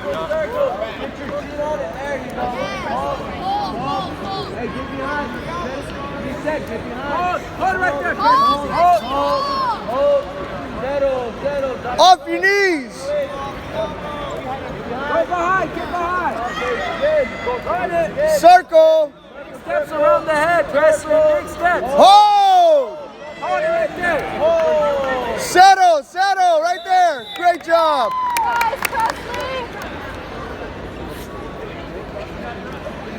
Hey, get behind. Be set, get behind. Hold right there. Hold. Settle. Off your knees. Go behind, get behind. Run it. Circle. Steps around the head, Presley. Big steps. Hold. Hold it right there. Settle. Right there. Great job. Guys,